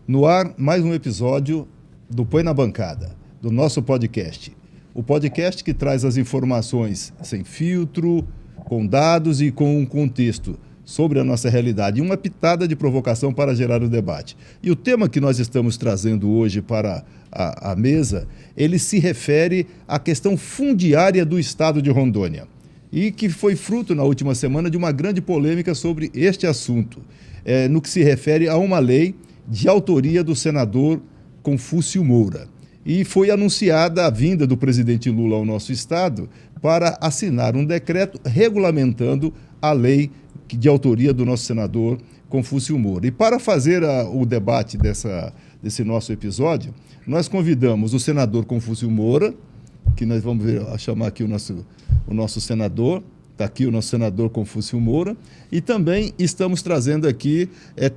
No ar, mais um episódio do Põe na Bancada, do nosso podcast. O podcast que traz as informações sem filtro, com dados e com um contexto sobre a nossa realidade e uma pitada de provocação para gerar o debate. E o tema que nós estamos trazendo hoje para a mesa, ele se refere à questão fundiária do estado de Rondônia e que foi fruto na última semana de uma grande polêmica sobre este assunto, no que se refere a uma lei de autoria do senador Confúcio Moura. E foi anunciada a vinda do presidente Lula ao nosso estado para assinar um decreto regulamentando a lei de autoria do nosso senador Confúcio Moura. E para fazer o debate desse nosso episódio, nós convidamos o senador Confúcio Moura, que nós vamos chamar aqui o nosso senador. Está aqui o nosso senador Confúcio Moura, e também estamos trazendo aqui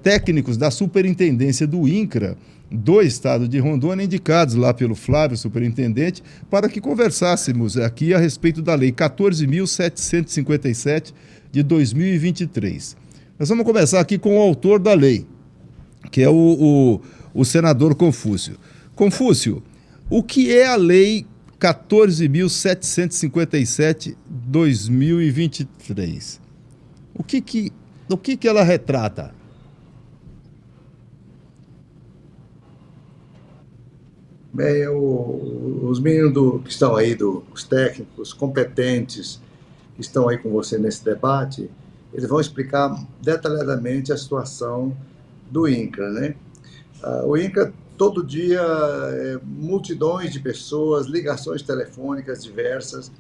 técnicos da superintendência do INCRA, do estado de Rondônia, indicados lá pelo Flávio, superintendente, para que conversássemos aqui a respeito da lei 14.757 de 2023. Nós vamos começar aqui com o autor da lei, que é o senador Confúcio. Confúcio, o que é a lei 14.757/2023. O que ela retrata? Bem, os meninos que estão aí, os técnicos competentes que estão aí com você nesse debate, eles vão explicar detalhadamente a situação do INCRA, né? O INCRA, todo dia, multidões de pessoas, ligações telefônicas diversas,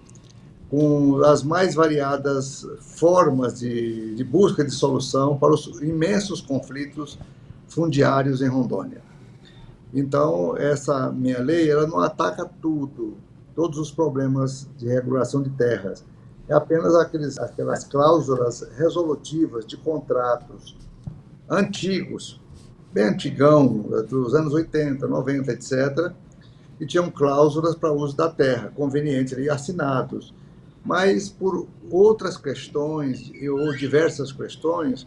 com as mais variadas formas de busca de solução para os imensos conflitos fundiários em Rondônia. Então, essa minha lei, ela não ataca todos os problemas de regulação de terras. É apenas aquelas cláusulas resolutivas de contratos antigos, bem antigão, dos anos 80, 90, etc., e tinham cláusulas para uso da terra, convenientes ali, assinados. Mas, por outras questões, ou diversas questões,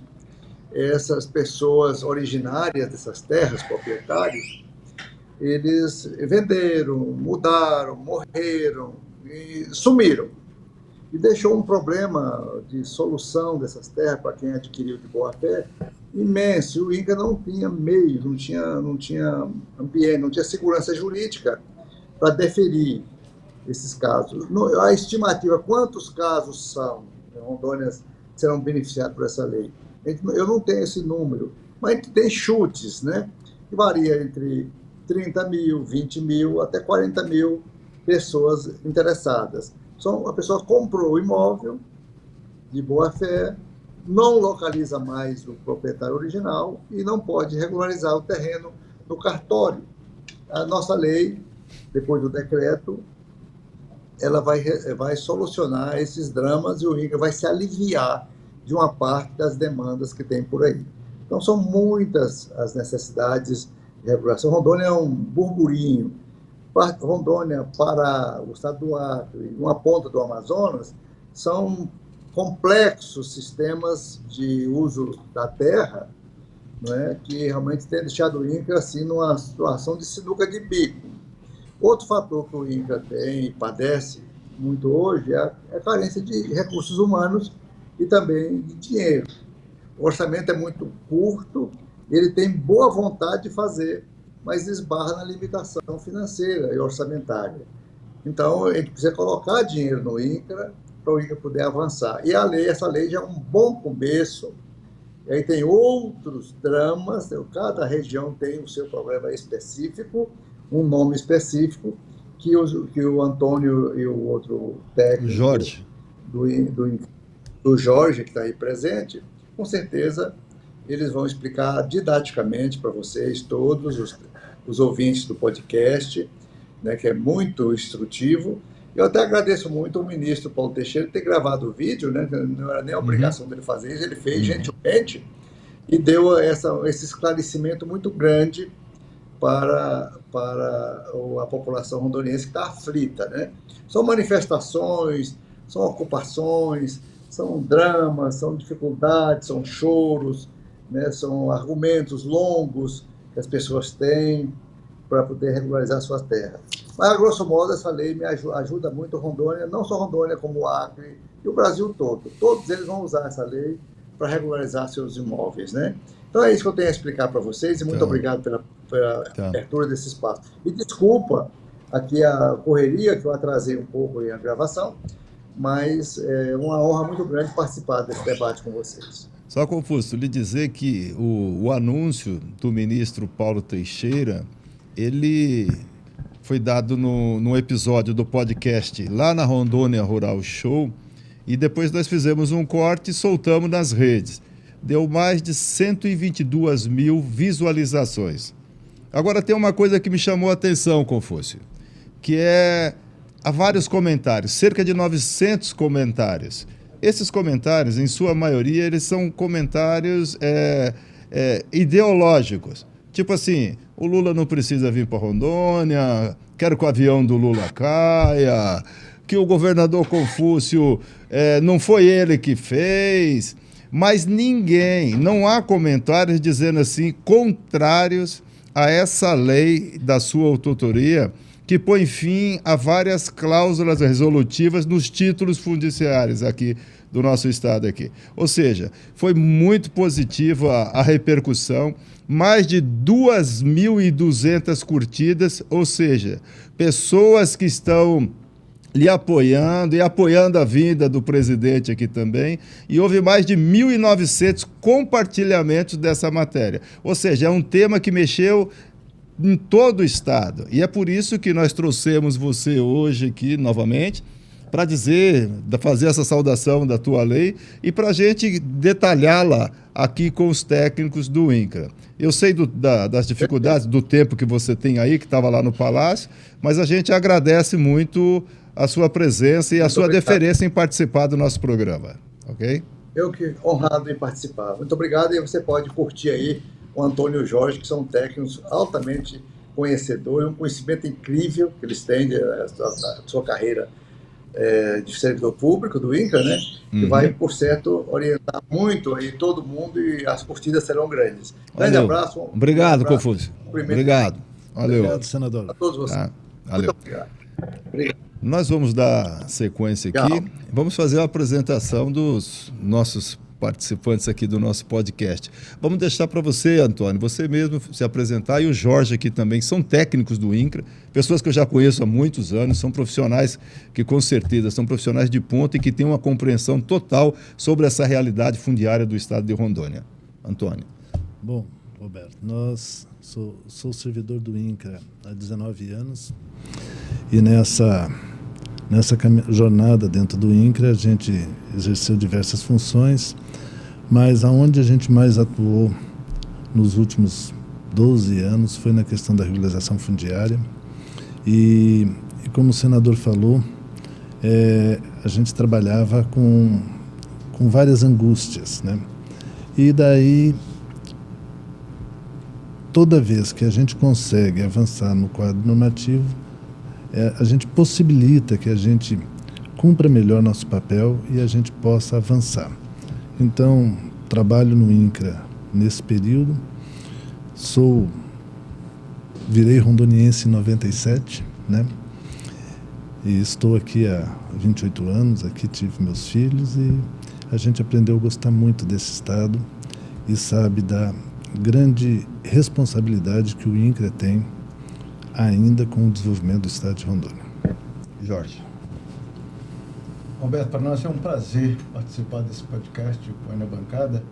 essas pessoas originárias dessas terras, proprietários, eles venderam, mudaram, morreram e sumiram. E deixou um problema de solução dessas terras para quem adquiriu de boa fé imenso. O INCRA não tinha meios, não tinha ambiente, não tinha segurança jurídica para deferir esses casos. A estimativa, quantos casos são em Rondônia serão beneficiados por essa lei? Eu não tenho esse número, mas a gente tem chutes, né? Que varia entre 30 mil, 20 mil, até 40 mil pessoas interessadas. A pessoa comprou o imóvel de boa fé, não localiza mais o proprietário original e não pode regularizar o terreno no cartório. A nossa lei, depois do decreto, ela vai solucionar esses dramas e o INCRA vai se aliviar de uma parte das demandas que tem por aí. Então, são muitas as necessidades de regulação. Rondônia é um burburinho. Rondônia, para o estado do Acre e uma ponta do Amazonas, são complexos sistemas de uso da terra, né, que realmente tem deixado o INCRA assim, numa situação de sinuca de bico. Outro fator que o INCRA tem e padece muito hoje é a carência de recursos humanos e também de dinheiro. O orçamento é muito curto, ele tem boa vontade de fazer, mas esbarra na limitação financeira e orçamentária. Então, a gente precisa colocar dinheiro no INCRA para o INCRA poder avançar. E essa lei já é um bom começo. E aí tem outros dramas, cada região tem o seu problema específico, um nome específico, que o Antônio e o outro técnico, Jorge, do Jorge, que está aí presente, com certeza eles vão explicar didaticamente para vocês, todos os ouvintes do podcast, né, que é muito instrutivo. Eu até agradeço muito ao ministro Paulo Teixeira ter gravado o vídeo, né, não era nem a obrigação dele fazer isso, ele fez gentilmente e deu esse esclarecimento muito grande para a população rondoniense que está aflita, né? São manifestações, são ocupações, são dramas, são dificuldades, são choros, né? São argumentos longos que as pessoas têm para poder regularizar suas terras. Mas, a grosso modo, essa lei me ajuda muito Rondônia, não só Rondônia, como o Acre e o Brasil todo. Todos eles vão usar essa lei para regularizar seus imóveis, né? Então, é isso que eu tenho a explicar para vocês e muito obrigado pela abertura desse espaço. E desculpa aqui a correria, que eu atrasei um pouco a gravação, mas é uma honra muito grande participar desse debate com vocês. Só, Confúcio, lhe dizer que o anúncio do ministro Paulo Teixeira, ele foi dado no episódio do podcast lá na Rondônia Rural Show, e depois nós fizemos um corte e soltamos nas redes. Deu mais de 122 mil visualizações. Agora tem uma coisa que me chamou a atenção, Confúcio, que há vários comentários, cerca de 900 comentários. Esses comentários, em sua maioria, eles são comentários ideológicos. Tipo assim, o Lula não precisa vir para Rondônia, quero que o avião do Lula caia, que o governador Confúcio não foi ele que fez, mas não há comentários dizendo assim, contrários a essa lei da sua autoria, que põe fim a várias cláusulas resolutivas nos títulos fundiciários aqui do nosso estado aqui. Ou seja, foi muito positiva a repercussão, mais de 2.200 curtidas, ou seja, pessoas que estão lhe apoiando e apoiando a vinda do presidente aqui também, e houve mais de 1.900 compartilhamentos dessa matéria. Ou seja, é um tema que mexeu em todo o estado, e é por isso que nós trouxemos você hoje aqui novamente, para fazer essa saudação da tua lei e para a gente detalhá-la aqui com os técnicos do INCRA. Eu sei das dificuldades, do tempo que você tem aí, que estava lá no Palácio, mas a gente agradece muito a sua presença e a sua deferência em participar do nosso programa, ok? Eu que honrado em participar. Muito obrigado, e você pode curtir aí o Antônio e o Jorge, que são técnicos altamente conhecedores, um conhecimento incrível que eles têm da sua carreira de servidor público do INCRA, né? Que vai, por certo, orientar muito aí todo mundo, e as curtidas serão grandes. Grande abraço. Obrigado, Confúcio. Obrigado. Valeu. Obrigado, senador. A todos vocês. Valeu. Muito obrigado. Obrigado. Nós vamos dar sequência aqui. Vamos fazer a apresentação dos nossos participantes aqui do nosso podcast. Vamos deixar para você, Antônio, você mesmo se apresentar, e o Jorge aqui também, são técnicos do INCRA, pessoas que eu já conheço há muitos anos, são profissionais que com certeza são profissionais de ponta e que têm uma compreensão total sobre essa realidade fundiária do estado de Rondônia. Antônio. Bom, Roberto, sou servidor do INCRA há 19 anos, e nessa jornada dentro do INCRA a gente exerceu diversas funções, mas aonde a gente mais atuou nos últimos 12 anos foi na questão da regularização fundiária, e como o senador falou, a gente trabalhava com várias angústias, né? E daí, toda vez que a gente consegue avançar no quadro normativo, a gente possibilita que a gente cumpra melhor nosso papel e a gente possa avançar. Então, trabalho no INCRA nesse período, virei rondoniense em 97, né? E estou aqui há 28 anos, aqui tive meus filhos, e a gente aprendeu a gostar muito desse estado e sabe da grande responsabilidade que o INCRA tem ainda com o desenvolvimento do estado de Rondônia. Jorge. Roberto, para nós é um prazer participar desse podcast, o Põe na Bancada.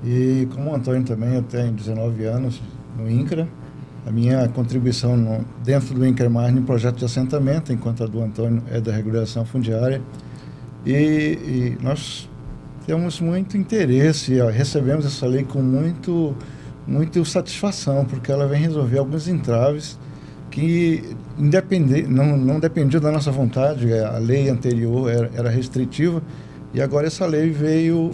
E como o Antônio também, eu tenho 19 anos no INCRA. A minha contribuição dentro do INCRA é mais no projeto de assentamento, enquanto a do Antônio é da regulação fundiária. E nós temos muito interesse, recebemos essa lei com muito satisfação, porque ela vem resolver alguns entraves que não dependiam da nossa vontade. A lei anterior era restritiva, e agora essa lei veio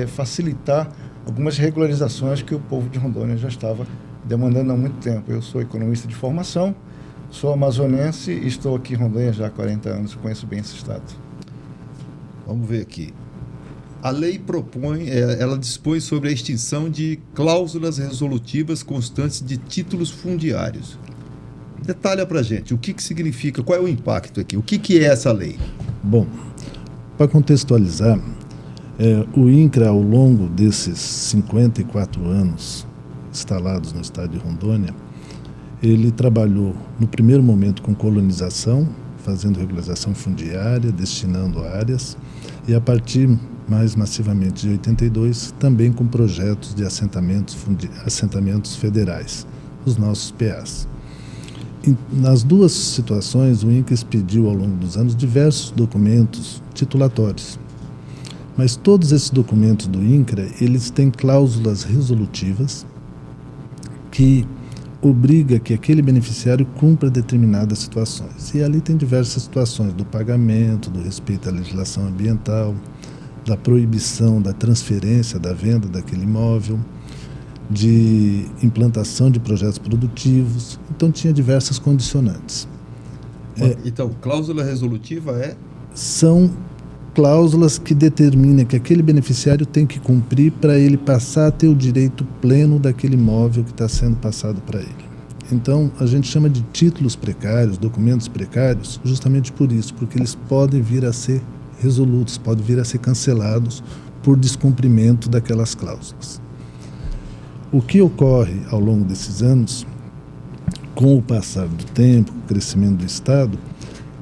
facilitar algumas regularizações que o povo de Rondônia já estava demandando há muito tempo. Eu sou economista de formação, sou amazonense e estou aqui em Rondônia já há 40 anos, conheço bem esse estado. Vamos ver aqui. A lei propõe, ela dispõe sobre a extinção de cláusulas resolutivas constantes de títulos fundiários. Detalha para a gente o que significa, qual é o impacto aqui, o que é essa lei? Bom, para contextualizar, o INCRA, ao longo desses 54 anos instalados no estado de Rondônia, ele trabalhou no primeiro momento com colonização, fazendo regularização fundiária, destinando áreas, e a partir mais massivamente de 82, também com projetos de assentamentos federais, os nossos PAs. Nas duas situações, o INCRA expediu ao longo dos anos diversos documentos titulatórios. Mas todos esses documentos do INCRA, eles têm cláusulas resolutivas que obriga que aquele beneficiário cumpra determinadas situações. E ali tem diversas situações, do pagamento, do respeito à legislação ambiental, da proibição da transferência, da venda daquele imóvel, de implantação de projetos produtivos. Então tinha diversas condicionantes. Então, cláusula resolutiva são cláusulas que determinam que aquele beneficiário tem que cumprir para ele passar a ter o direito pleno daquele imóvel que está sendo passado para ele. Então, a gente chama de títulos precários, documentos precários, justamente por isso, porque eles podem vir a ser resolutos, podem vir a ser cancelados por descumprimento daquelas cláusulas. O que ocorre ao longo desses anos, com o passar do tempo, o crescimento do Estado,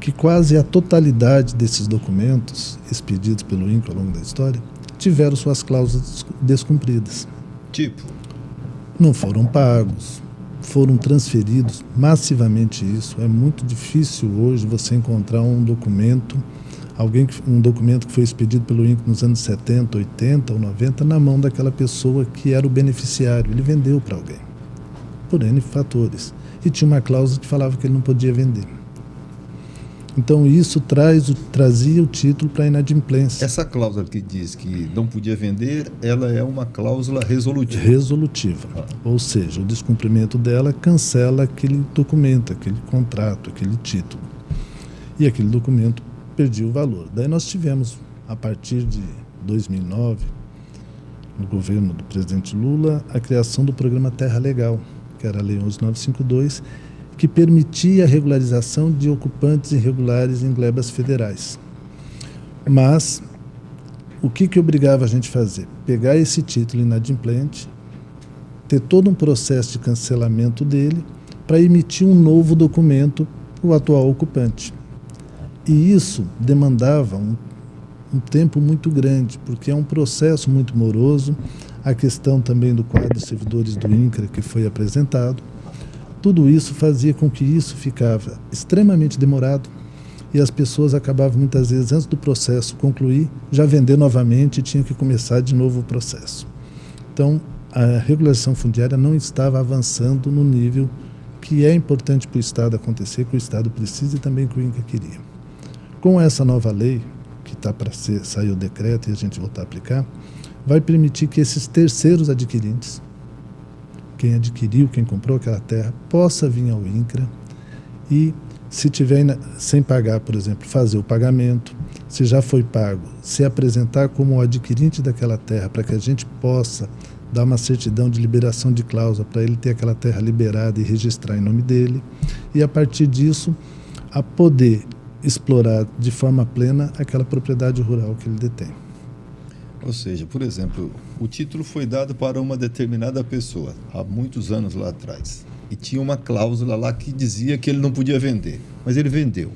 que quase a totalidade desses documentos expedidos pelo INCRA ao longo da história tiveram suas cláusulas descumpridas. Tipo? Não foram pagos, foram transferidos massivamente isso. É muito difícil hoje você encontrar um documento que foi expedido pelo INCRA nos anos 70, 80 ou 90 na mão daquela pessoa que era o beneficiário. Ele vendeu para alguém, por N fatores. E tinha uma cláusula que falava que ele não podia vender. Então isso trazia o título para a inadimplência. Essa cláusula que diz que não podia vender, ela é uma cláusula resolutiva. Resolutiva. Ou seja, o descumprimento dela cancela aquele documento, aquele contrato, aquele título. E aquele documento perdia o valor. Daí nós tivemos, a partir de 2009, no governo do presidente Lula, a criação do programa Terra Legal, que era a Lei 11.952, que permitia a regularização de ocupantes irregulares em glebas federais. Mas o que obrigava a gente a fazer? Pegar esse título inadimplente, ter todo um processo de cancelamento dele para emitir um novo documento para o atual ocupante. E isso demandava um tempo muito grande, porque é um processo muito moroso, a questão também do quadro de servidores do INCRA que foi apresentado. Tudo isso fazia com que isso ficava extremamente demorado e as pessoas acabavam muitas vezes, antes do processo concluir, já vender novamente e tinham que começar de novo o processo. Então, a regularização fundiária não estava avançando no nível que é importante para o Estado acontecer, que o Estado precisa e também que o INCRA queria. Com essa nova lei, que está para sair o decreto e a gente voltar a aplicar, vai permitir que esses terceiros adquirentes, quem adquiriu, quem comprou aquela terra, possa vir ao INCRA e, se tiver sem pagar, por exemplo, fazer o pagamento, se já foi pago, se apresentar como adquirente daquela terra para que a gente possa dar uma certidão de liberação de cláusula para ele ter aquela terra liberada e registrar em nome dele, e a partir disso a poder explorar de forma plena aquela propriedade rural que ele detém. Ou seja, por exemplo, o título foi dado para uma determinada pessoa, há muitos anos lá atrás. E tinha uma cláusula lá que dizia que ele não podia vender, mas ele vendeu.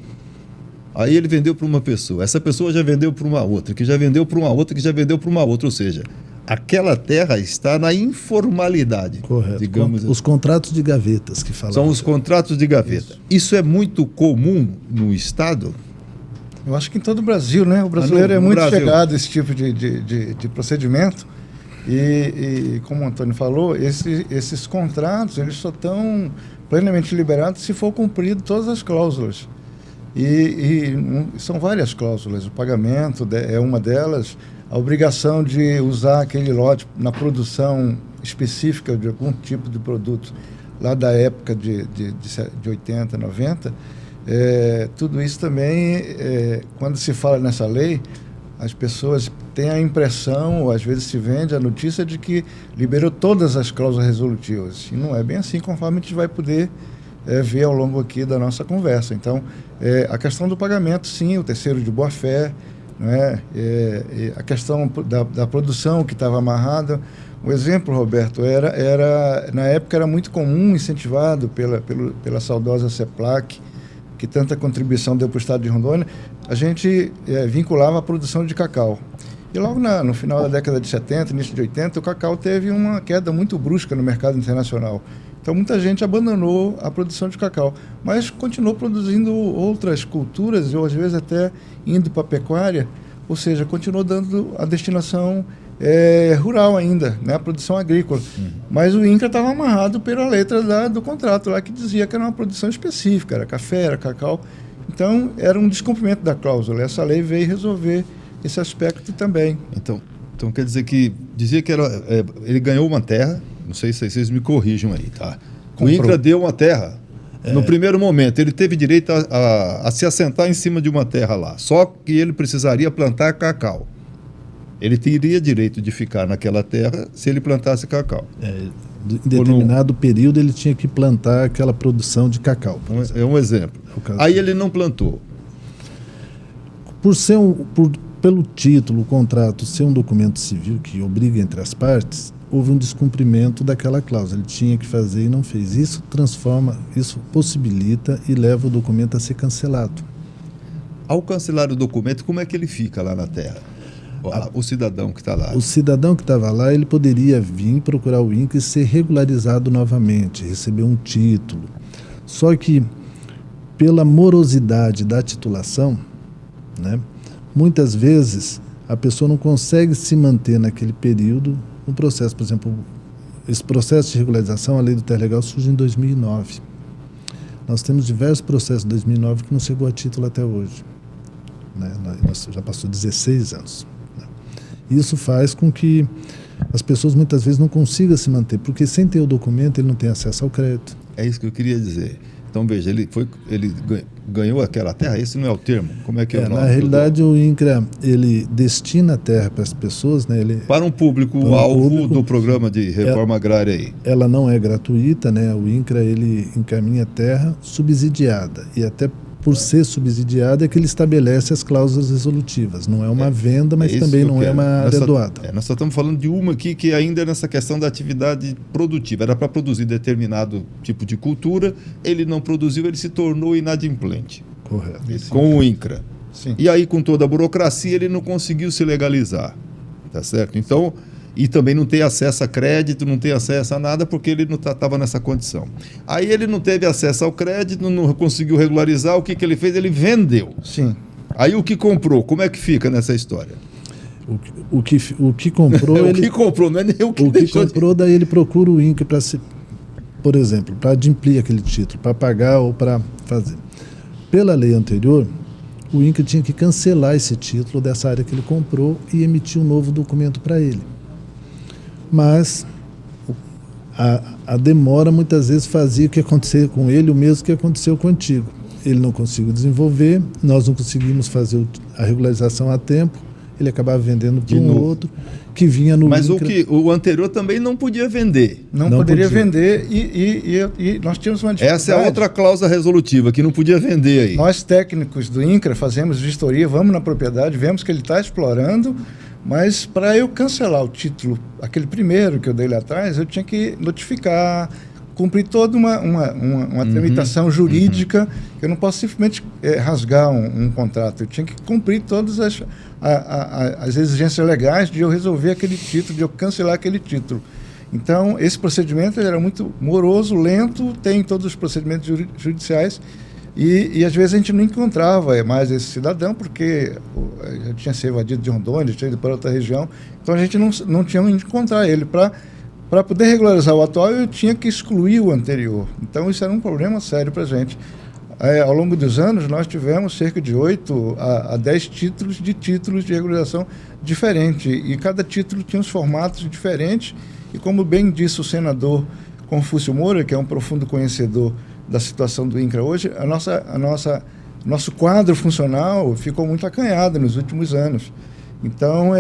Aí ele vendeu para uma pessoa, essa pessoa já vendeu para uma outra, que já vendeu para uma outra, que já vendeu para uma outra. Ou seja, aquela terra está na informalidade. Correto. Digamos Os contratos de gavetas que falam. São os contratos de gaveta. Isso é muito comum no Estado? Eu acho que em todo o Brasil, né? O brasileiro é muito chegado a esse tipo de procedimento. E como o Antônio falou, esses contratos eles só estão plenamente liberados se for cumprido todas as cláusulas. E são várias cláusulas. O pagamento é uma delas. A obrigação de usar aquele lote na produção específica de algum tipo de produto lá da época de 80, 90. Tudo isso também, quando se fala nessa lei, as pessoas têm a impressão, ou às vezes se vende a notícia de que liberou todas as cláusulas resolutivas. E não é bem assim, conforme a gente vai poder ver ao longo aqui da nossa conversa. Então, a questão do pagamento, sim, o terceiro de boa-fé, né? A questão da produção que estava amarrada. O exemplo, Roberto, na época era muito comum, incentivado pela saudosa CEPLAC, que tanta contribuição deu para o estado de Rondônia, a gente vinculava a produção de cacau. E logo no final da década de 70, início de 80, o cacau teve uma queda muito brusca no mercado internacional. Então muita gente abandonou a produção de cacau, mas continuou produzindo outras culturas, ou às vezes até indo para a pecuária, ou seja, continuou dando a destinação rural ainda, né, a produção agrícola. Mas o INCRA estava amarrado pela letra do contrato lá, que dizia que era uma produção específica, era café, era cacau. Então era um descumprimento da cláusula. Essa lei veio resolver esse aspecto também. Então quer dizer que dizia que ele ganhou uma terra, não sei se vocês me corrijam aí, tá? O INCRA deu uma terra. No primeiro momento, ele teve direito a se assentar em cima de uma terra lá, só que ele precisaria plantar cacau. Ele teria direito de ficar naquela terra se ele plantasse cacau. Em determinado período ele tinha que plantar aquela produção de cacau. É um exemplo. Aí ele não plantou. Pelo título, o contrato ser um documento civil que obriga entre as partes, houve um descumprimento daquela cláusula. Ele tinha que fazer e não fez. Isso possibilita e leva o documento a ser cancelado. Ao cancelar o documento, como é que ele fica lá na terra? O cidadão que está lá. O cidadão que estava lá, ele poderia vir procurar o INCRA e ser regularizado novamente, receber um título. Só que, pela morosidade da titulação, né, muitas vezes a pessoa não consegue se manter naquele período no processo. Por exemplo, esse processo de regularização, a lei do terra legal, surge em 2009. Nós temos diversos processos de 2009 que não chegou a título até hoje. Né? Já passou 16 anos. Isso faz com que as pessoas muitas vezes não consigam se manter, porque sem ter o documento ele não tem acesso ao crédito. É isso que eu queria dizer. Então, veja, ele ganhou aquela terra, esse não é o termo? Como é que é o nome? Na realidade, o INCRA, ele destina a terra para as pessoas, né? Para um público-alvo do programa de reforma agrária aí. Ela não é gratuita, né? O INCRA, ele encaminha a terra subsidiada, e até por ser subsidiada é que ele estabelece as cláusulas resolutivas. Não é uma venda, mas também não é uma área doada. Nós só estamos falando de uma aqui que ainda é nessa questão da atividade produtiva. Era para produzir determinado tipo de cultura, ele não produziu, ele se tornou inadimplente. Correto. Com o INCRA. Sim. E aí, com toda a burocracia, ele não conseguiu se legalizar. Tá certo? Então, e também não tem acesso a crédito, não tem acesso a nada, porque ele não estava nessa condição. Aí ele não teve acesso ao crédito, não conseguiu regularizar, o que ele fez? Ele vendeu. Sim. Aí o que comprou, como é que fica nessa história? O que comprou... O que comprou, não é nem o que deixou. O que comprou, daí ele procura o INCRA para por exemplo, para adimplir aquele título, para pagar ou para fazer. Pela lei anterior, o INCRA tinha que cancelar esse título dessa área que ele comprou e emitir um novo documento para ele. Mas a demora muitas vezes fazia o que acontecia com ele, o mesmo que aconteceu contigo. Ele não conseguiu desenvolver, nós não conseguimos fazer a regularização a tempo, ele acabava vendendo para um outro que vinha no Mas INCRA. o anterior também não podia vender. Não poderia vender e nós tínhamos uma dificuldade. Essa é a outra cláusula resolutiva, que não podia vender aí. Nós técnicos do INCRA fazemos vistoria, vamos na propriedade, vemos que ele está explorando, mas para eu cancelar o título, aquele primeiro que eu dei lá atrás, eu tinha que notificar, cumprir toda uma tramitação jurídica. Eu não posso simplesmente rasgar um contrato. Eu tinha que cumprir todas as exigências legais de eu resolver aquele título, de eu cancelar aquele título. Então, esse procedimento era muito moroso, lento, tem todos os procedimentos judiciais, e às vezes a gente não encontrava mais esse cidadão, porque já tinha sido evadido de Rondônia, tinha ido para outra região, então a gente não tinha onde encontrar ele. Para poder regularizar o atual, eu tinha que excluir o anterior. Então, isso era um problema sério para a gente. Ao longo dos anos, nós tivemos cerca de 8 a 10 títulos de regularização diferentes, e cada título tinha uns formatos diferentes, e como bem disse o senador Confúcio Moura, que é um profundo conhecedor da situação do INCRA hoje, nosso quadro funcional ficou muito acanhado nos últimos anos. Então,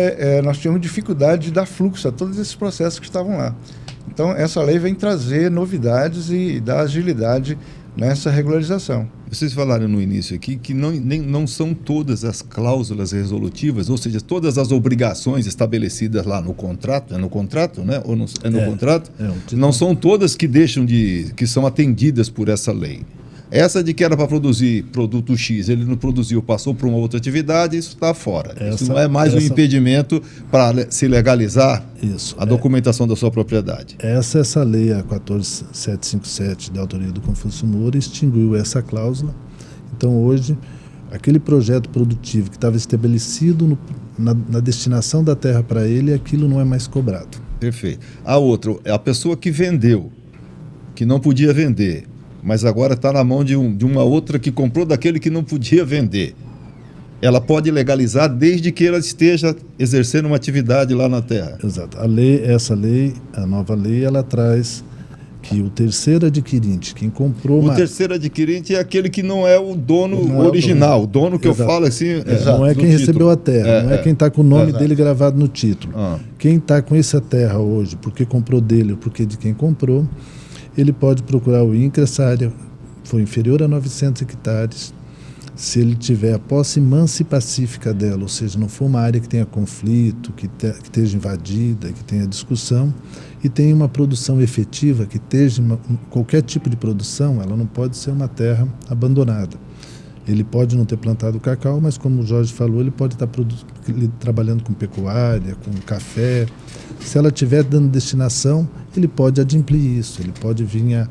nós tínhamos dificuldade de dar fluxo a todos esses processos que estavam lá. Então, essa lei vem trazer novidades e dar agilidade nessa regularização. Vocês falaram no início aqui que não são todas as cláusulas resolutivas, ou seja, todas as obrigações estabelecidas lá no contrato, é no contrato, né? Ou no contrato? Não são todas que são atendidas por essa lei. Essa de que era para produzir produto X, ele não produziu, passou para uma outra atividade, isso está fora. Isso não é mais um impedimento para se legalizar a documentação da sua propriedade. Essa lei, a 14757, de autoria do Confúcio Moura, extinguiu essa cláusula. Então, hoje, aquele projeto produtivo que estava estabelecido na destinação da terra para ele, aquilo não é mais cobrado. Perfeito. A outra, a pessoa que vendeu, que não podia vender, mas agora está na mão de uma outra que comprou daquele que não podia vender. Ela pode legalizar desde que ela esteja exercendo uma atividade lá na terra. Exato. A nova lei, ela traz que o terceiro adquirente, quem comprou... O terceiro adquirente é aquele que não é o dono original. O dono que eu falo assim... Não é quem recebeu a terra, não é quem está com o nome dele gravado no título. Quem está com essa terra hoje, porque comprou dele ou porque de quem comprou, ele pode procurar o INCRA. Essa área foi inferior a 900 hectares. Se ele tiver a posse mansa e pacífica dela, ou seja, não for uma área que tenha conflito, que esteja invadida, que tenha discussão, e tenha uma produção efetiva, que esteja qualquer tipo de produção, ela não pode ser uma terra abandonada. Ele pode não ter plantado cacau, mas como o Jorge falou, ele pode estar trabalhando com pecuária, com café. Se ela estiver dando destinação, ele pode adimplir isso, ele pode vir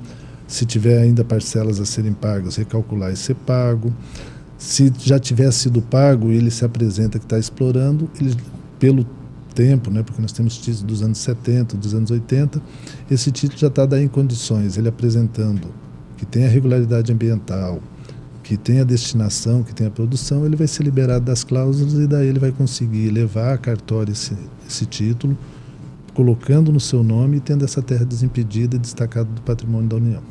se tiver ainda parcelas a serem pagas, recalcular e ser pago. Se já tiver sido pago e ele se apresenta que está explorando, ele, pelo tempo, né, porque nós temos títulos dos anos 70, dos anos 80, esse título já está daí em condições, ele apresentando que tem a regularidade ambiental, que tem a destinação, que tem a produção, ele vai ser liberado das cláusulas e daí ele vai conseguir levar a cartório esse título, colocando no seu nome e tendo essa terra desimpedida e destacada do patrimônio da União.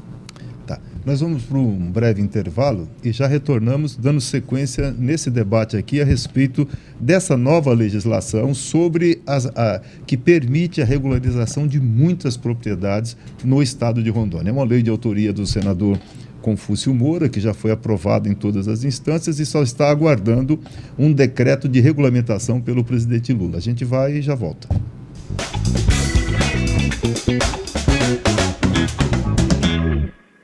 Tá. Nós vamos para um breve intervalo e já retornamos dando sequência nesse debate aqui a respeito dessa nova legislação que permite a regularização de muitas propriedades no estado de Rondônia. É uma lei de autoria do senador Confúcio Moura, que já foi aprovada em todas as instâncias e só está aguardando um decreto de regulamentação pelo presidente Lula. A gente vai e já volta.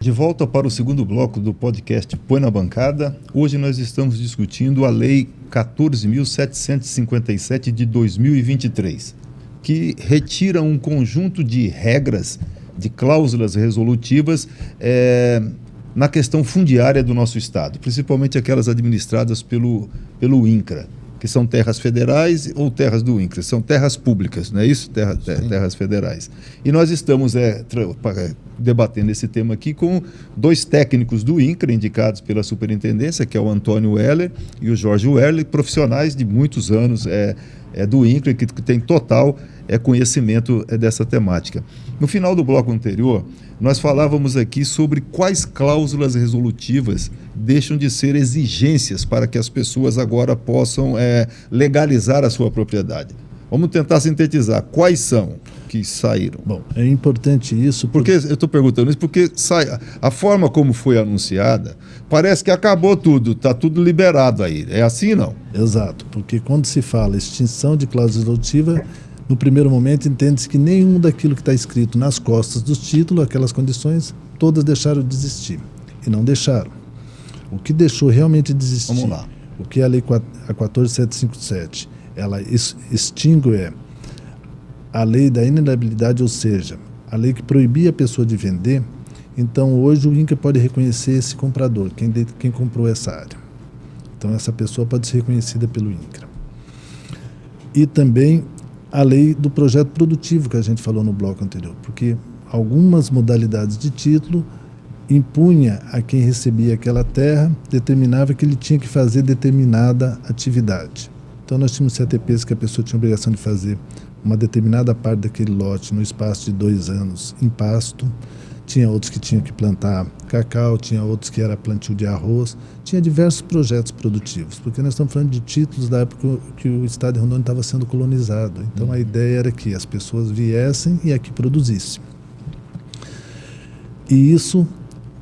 De volta para o segundo bloco do podcast Põe na Bancada. Hoje nós estamos discutindo a Lei 14.757 de 2023, que retira um conjunto de regras, de cláusulas resolutivas na questão fundiária do nosso Estado, principalmente aquelas administradas pelo INCRA, que são terras federais ou terras do INCRA, são terras públicas, não é isso? Terras federais. E nós estamos debatendo esse tema aqui com dois técnicos do INCRA, indicados pela superintendência, que é o Antônio Weller e o Jorge Weller, profissionais de muitos anos do INCRA, que tem total conhecimento dessa temática. No final do bloco anterior, nós falávamos aqui sobre quais cláusulas resolutivas deixam de ser exigências para que as pessoas agora possam legalizar a sua propriedade. Vamos tentar sintetizar. Quais são que saíram? Bom, é importante isso. Porque eu estou perguntando isso porque a forma como foi anunciada, parece que acabou tudo, está tudo liberado aí. É assim, não? Exato, porque quando se fala extinção de cláusula resolutiva, no primeiro momento entende-se que nenhum daquilo que está escrito nas costas dos títulos, aquelas condições, todas deixaram de existir. E não deixaram. O que deixou realmente de existir, vamos lá, o que a Lei 14757, ela extingue a lei da inalienabilidade, ou seja, a lei que proibia a pessoa de vender. Então hoje o INCRA pode reconhecer esse comprador, quem comprou essa área. Então essa pessoa pode ser reconhecida pelo INCRA. E também a lei do projeto produtivo que a gente falou no bloco anterior, porque algumas modalidades de título impunha a quem recebia aquela terra, determinava que ele tinha que fazer determinada atividade. Então nós tínhamos CTPs que a pessoa tinha a obrigação de fazer uma determinada parte daquele lote no espaço de 2 anos em pasto, tinha outros que tinham que plantar cacau, tinha outros que era plantio de arroz, tinha diversos projetos produtivos, porque nós estamos falando de títulos da época que o estado de Rondônia estava sendo colonizado. Então a ideia era que as pessoas viessem e aqui produzissem. E isso,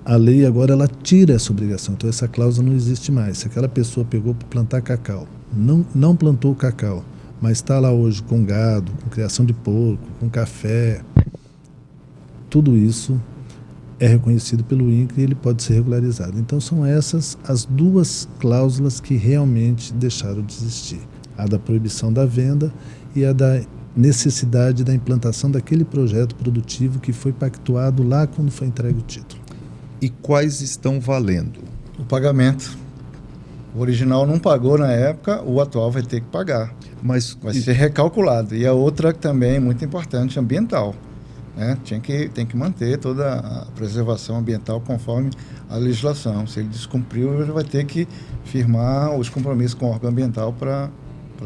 a lei agora ela tira essa obrigação, então essa cláusula não existe mais. Se aquela pessoa pegou para plantar cacau, não plantou o cacau, mas está lá hoje com gado, com criação de porco, com café, tudo isso é reconhecido pelo INCRA e ele pode ser regularizado. Então são essas as duas cláusulas que realmente deixaram de existir. A da proibição da venda e a da necessidade da implantação daquele projeto produtivo que foi pactuado lá quando foi entregue o título. E quais estão valendo? O pagamento. O original não pagou na época, o atual vai ter que pagar. Mas vai ser recalculado. E a outra também muito importante, ambiental. Né? Tem que manter toda a preservação ambiental conforme a legislação. Se ele descumpriu, ele vai ter que firmar os compromissos com o órgão ambiental para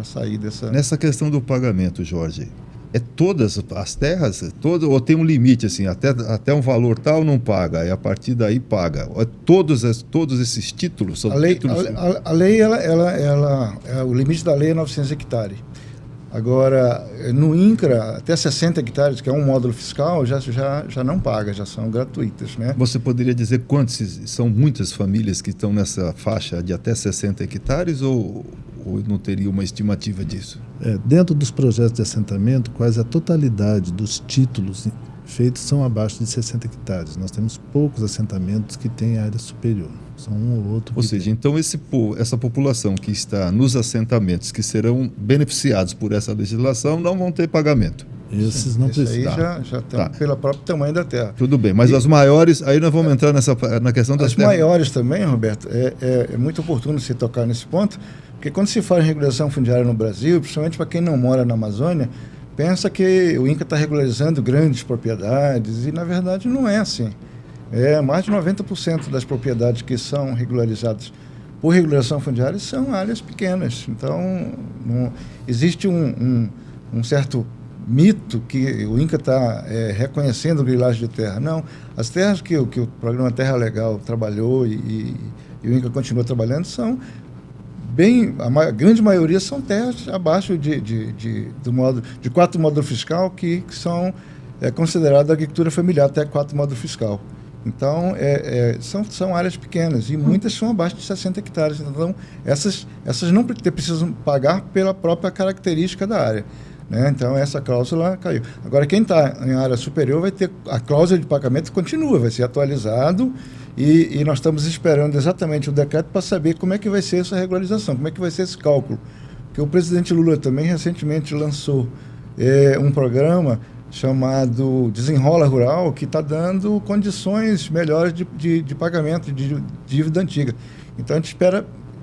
sair dessa... Nessa questão do pagamento, Jorge, é todas as terras? Ou tem um limite, assim, até um valor tal não paga, e a partir daí paga? Todos esses títulos são títulos... A lei, o limite da lei é 900 hectares. Agora, no INCRA, até 60 hectares, que é um módulo fiscal, já não paga, já são gratuitas, né? Você poderia dizer quantos são muitas famílias que estão nessa faixa de até 60 hectares ou não teria uma estimativa disso? Dentro dos projetos de assentamento, quase a totalidade dos títulos feitos são abaixo de 60 hectares. Nós temos poucos assentamentos que têm área superior. São um ou outro. Ou seja, então essa população que está nos assentamentos, que serão beneficiados por essa legislação, não vão ter pagamento. Esses não precisam. Aí já estão pelo próprio tamanho da terra. Tudo bem, mas as maiores, aí nós vamos entrar na questão das terras. As maiores também, Roberto, é muito oportuno se tocar nesse ponto, porque quando se fala em regulação fundiária no Brasil, principalmente para quem não mora na Amazônia, pensa que o INCRA está regularizando grandes propriedades, e na verdade não é assim. Mais de 90% das propriedades que são regularizadas por regulação fundiária são áreas pequenas. Então, existe um certo mito que o INCRA está reconhecendo grilagem de terra. Não, as terras que o programa Terra Legal trabalhou e o INCRA continua trabalhando são a grande maioria são terras abaixo de 4 módulos fiscal que são consideradas agricultura familiar, até 4 módulos fiscal. Então, são áreas pequenas e muitas são abaixo de 60 hectares. Então, essas não precisam pagar pela própria característica da área. Né? Então, essa cláusula caiu. Agora, quem está em área superior vai ter... A cláusula de pagamento continua, vai ser atualizado e nós estamos esperando exatamente o decreto para saber como é que vai ser essa regularização, como é que vai ser esse cálculo. Porque o presidente Lula também recentemente lançou um programa chamado Desenrola Rural, que está dando condições melhores de pagamento de dívida antiga. Então,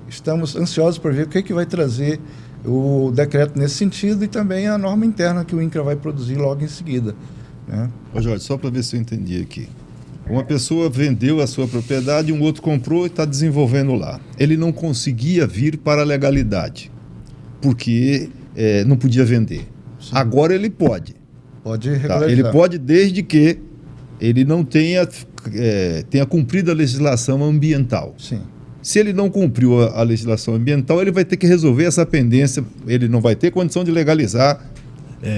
estamos ansiosos para ver o que vai trazer o decreto nesse sentido e também a norma interna que o INCRA vai produzir logo em seguida. Né? Ô Jorge, só para ver se eu entendi aqui. Uma pessoa vendeu a sua propriedade, um outro comprou e está desenvolvendo lá. Ele não conseguia vir para a legalidade, porque não podia vender. Sim. Agora ele pode. Pode regularizar. Ele pode, desde que ele não tenha cumprido a legislação ambiental. Sim. Se ele não cumpriu a legislação ambiental, ele vai ter que resolver essa pendência. Ele não vai ter condição de legalizar.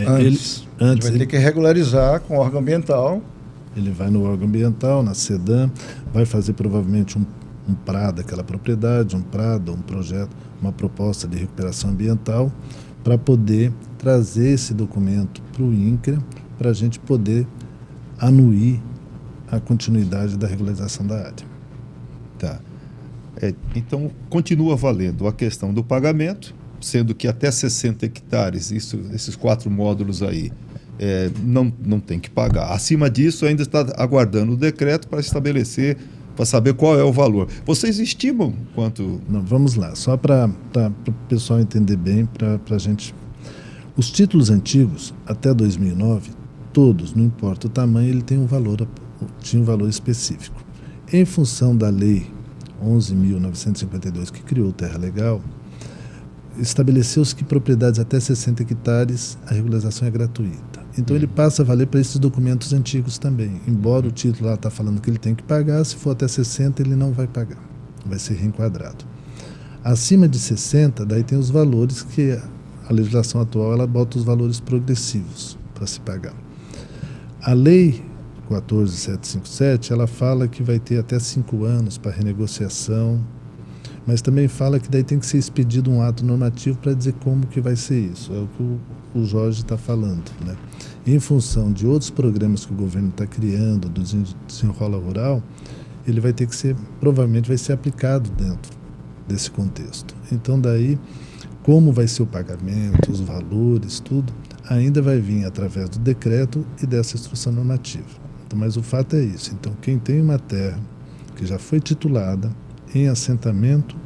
Antes vai ter que regularizar com o órgão ambiental. Ele vai no órgão ambiental, na SEDAM, vai fazer provavelmente um PRA daquela propriedade, um projeto, uma proposta de recuperação ambiental, para poder trazer esse documento para o INCRA, para a gente poder anuir a continuidade da regularização da área. Tá. Então, continua valendo a questão do pagamento, sendo que até 60 hectares, esses 4 módulos aí, não tem que pagar. Acima disso, ainda está aguardando o decreto para estabelecer, para saber qual é o valor. Vocês estimam quanto... Não, vamos lá, só para o pessoal entender bem, para a gente... Os títulos antigos, até 2009, todos, não importa o tamanho, ele tinha um valor específico. Em função da lei 11.952, que criou o Terra Legal, estabeleceu-se que propriedades até 60 hectares, a regularização é gratuita. Então ele passa a valer para esses documentos antigos também. Embora o título lá está falando que ele tem que pagar, se for até 60 ele não vai pagar, vai ser reenquadrado. Acima de 60, daí tem os valores que a legislação atual ela bota os valores progressivos para se pagar. A lei 14.757, ela fala que vai ter até 5 anos para renegociação, mas também fala que daí tem que ser expedido um ato normativo para dizer como que vai ser isso. É o que o Jorge está falando, né? Em função de outros programas que o governo está criando, do Desenrola Rural, ele vai ter que ser, provavelmente vai ser aplicado dentro desse contexto. Então daí, como vai ser o pagamento, os valores, tudo, ainda vai vir através do decreto e dessa instrução normativa. Então, mas o fato é isso. Então, quem tem uma terra que já foi titulada em assentamento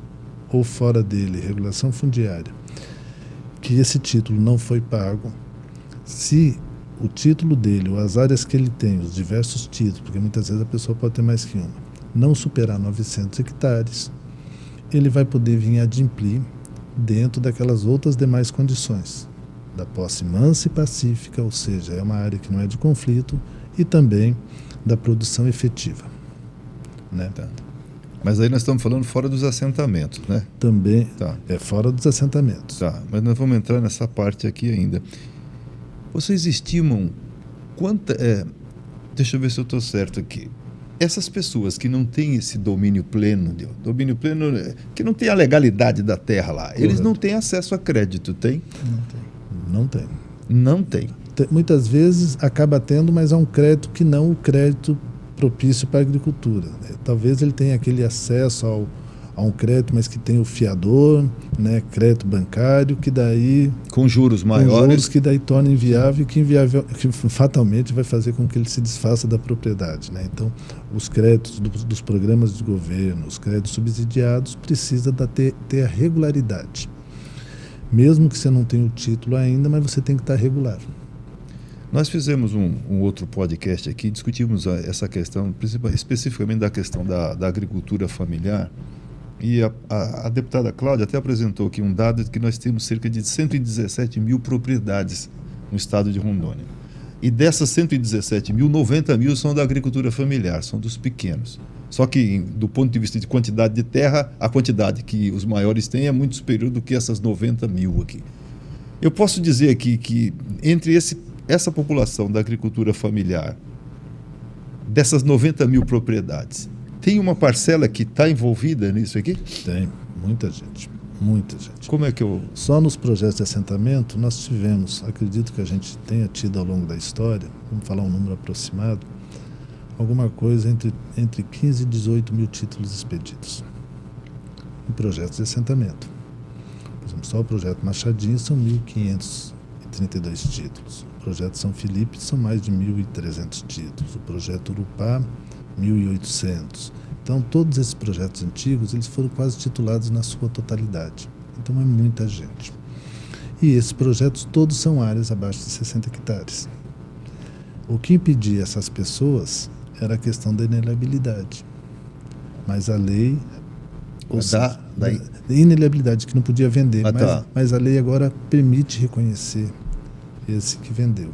ou fora dele, regulação fundiária, que esse título não foi pago, se o título dele, ou as áreas que ele tem, os diversos títulos, porque muitas vezes a pessoa pode ter mais que uma, não superar 900 hectares, ele vai poder vir adimplir dentro daquelas outras demais condições, da posse mansa e pacífica, ou seja, é uma área que não é de conflito, e também da produção efetiva. Né? Tá. Mas aí nós estamos falando fora dos assentamentos, né? Também é fora dos assentamentos. Tá, mas nós vamos entrar nessa parte aqui ainda. Vocês estimam quanta... deixa eu ver se eu estou certo aqui. Essas pessoas que não têm esse domínio pleno, que não tem a legalidade da terra lá, correto, eles não têm acesso a crédito, tem? Não tem. Não tem. Muitas vezes acaba tendo, mas é um crédito que não o crédito propício para a agricultura. Talvez ele tenha aquele acesso a um crédito, mas que tem o fiador, né, crédito bancário, que daí... Com juros maiores. Com juros que daí torna inviável e que fatalmente vai fazer com que ele se desfaça da propriedade. Né? Então, os créditos dos programas de governo, os créditos subsidiados, precisa ter a regularidade. Mesmo que você não tenha o título ainda, mas você tem que estar regular. Nós fizemos um outro podcast aqui, discutimos essa questão, especificamente da questão da agricultura familiar, e a deputada Cláudia até apresentou aqui um dado de que nós temos cerca de 117 mil propriedades no estado de Rondônia. E dessas 117 mil, 90 mil são da agricultura familiar, são dos pequenos. Só que, do ponto de vista de quantidade de terra, a quantidade que os maiores têm é muito superior do que essas 90 mil aqui. Eu posso dizer aqui que entre essa população da agricultura familiar, dessas 90 mil propriedades, tem uma parcela que está envolvida nisso aqui? Tem, muita gente, muita gente. Como é que eu... Só nos projetos de assentamento nós tivemos, acredito que a gente tenha tido ao longo da história, vamos falar um número aproximado, alguma coisa entre 15 e 18 mil títulos expedidos em projetos de assentamento. Por exemplo, só o projeto Machadinho são 1.532 títulos. O projeto São Felipe são mais de 1.300 títulos. O projeto Urupá, 1.800. Então, todos esses projetos antigos, eles foram quase titulados na sua totalidade. Então, é muita gente. E esses projetos todos são áreas abaixo de 60 hectares. O que impedia essas pessoas era a questão da inaliabilidade. Mas a lei... Da inaliabilidade, que não podia vender. Tá. Mas a lei agora permite reconhecer esse que vendeu.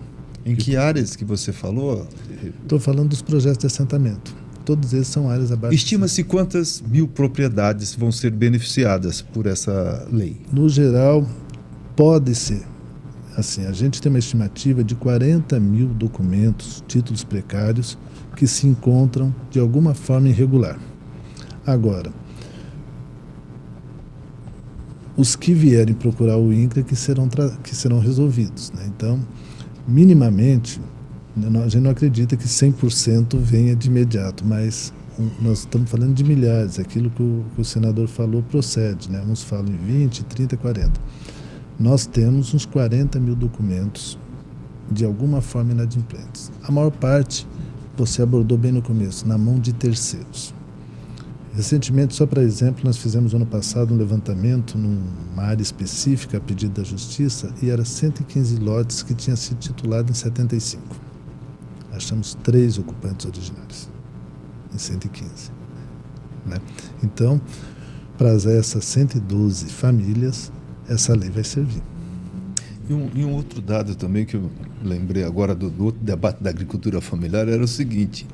Em que áreas que você falou? Estou falando dos projetos de assentamento. Todos eles são áreas abaixo. Estima-se quantas mil propriedades vão ser beneficiadas por essa lei? No geral, pode ser. Assim, a gente tem uma estimativa de 40 mil documentos, títulos precários, que se encontram de alguma forma irregular. Agora, os que vierem procurar o INCRA que serão resolvidos. Né? Então, minimamente, a gente não acredita que 100% venha de imediato, mas nós estamos falando de milhares. Aquilo que o senador falou procede. Né? Uns falam em 20, 30, 40. Nós temos uns 40 mil documentos de alguma forma inadimplentes. A maior parte, você abordou bem no começo, na mão de terceiros. Recentemente, só para exemplo, nós fizemos ano passado um levantamento numa área específica a pedido da Justiça e era 115 lotes que tinham sido titulados em 75. Achamos 3 ocupantes originários em 115. Né? Então, para essas 112 famílias, essa lei vai servir. E um outro dado também que eu lembrei agora do outro debate da agricultura familiar era o seguinte,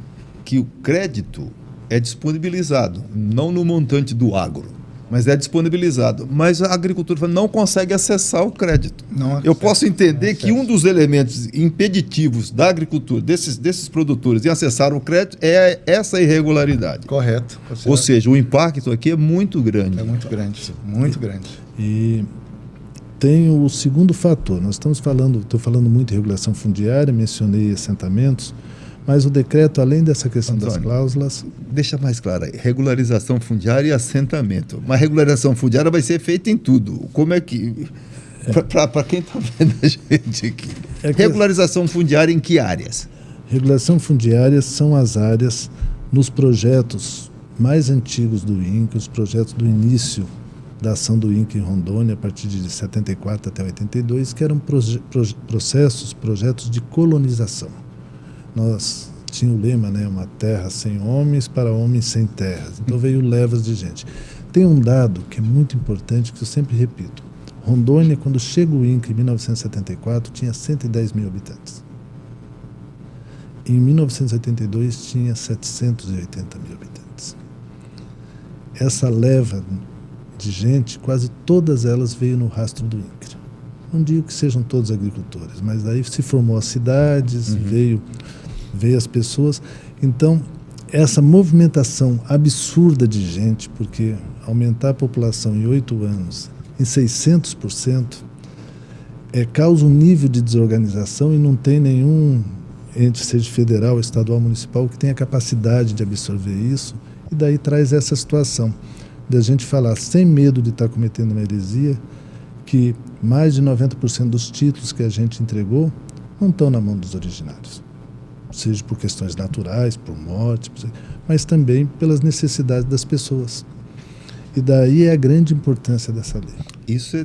que o crédito é disponibilizado, não no montante do agro, mas é disponibilizado. Mas a agricultura não consegue acessar o crédito. Eu posso entender que um dos elementos impeditivos da agricultura, desses produtores, em acessar o crédito é essa irregularidade. Correto. Ou seja, o impacto aqui é muito grande. É muito grande, muito grande. E tem o segundo fator. Nós estou falando muito de regulação fundiária, mencionei assentamentos, mas o decreto, além dessa questão das cláusulas... Deixa mais claro aí, regularização fundiária e assentamento. Mas regularização fundiária vai ser feita em tudo. Como é que... Para quem está vendo a gente aqui. Regularização fundiária em que áreas? Regulação fundiária são as áreas nos projetos mais antigos do INCRA, os projetos do início da ação do INCRA em Rondônia, a partir de 74 até 82, que eram projetos de colonização. Nós tínhamos o lema, né, uma terra sem homens para homens sem terras. Então veio levas de gente. Tem um dado que é muito importante, que eu sempre repito. Rondônia, quando chega o INCRA em 1974, tinha 110 mil habitantes. Em 1982, tinha 780 mil habitantes. Essa leva de gente, quase todas elas veio no rastro do INCRA. Não digo que sejam todos agricultores, mas daí se formou as cidades, veio as pessoas. Então, essa movimentação absurda de gente, porque aumentar a população em 8 anos em 600%, causa um nível de desorganização e não tem nenhum ente, seja federal, estadual, municipal, que tenha capacidade de absorver isso, e daí traz essa situação da gente falar, sem medo de estar cometendo uma heresia, que mais de 90% dos títulos que a gente entregou não estão na mão dos originários. Seja por questões naturais, por morte, mas também pelas necessidades das pessoas. E daí é a grande importância dessa lei. Isso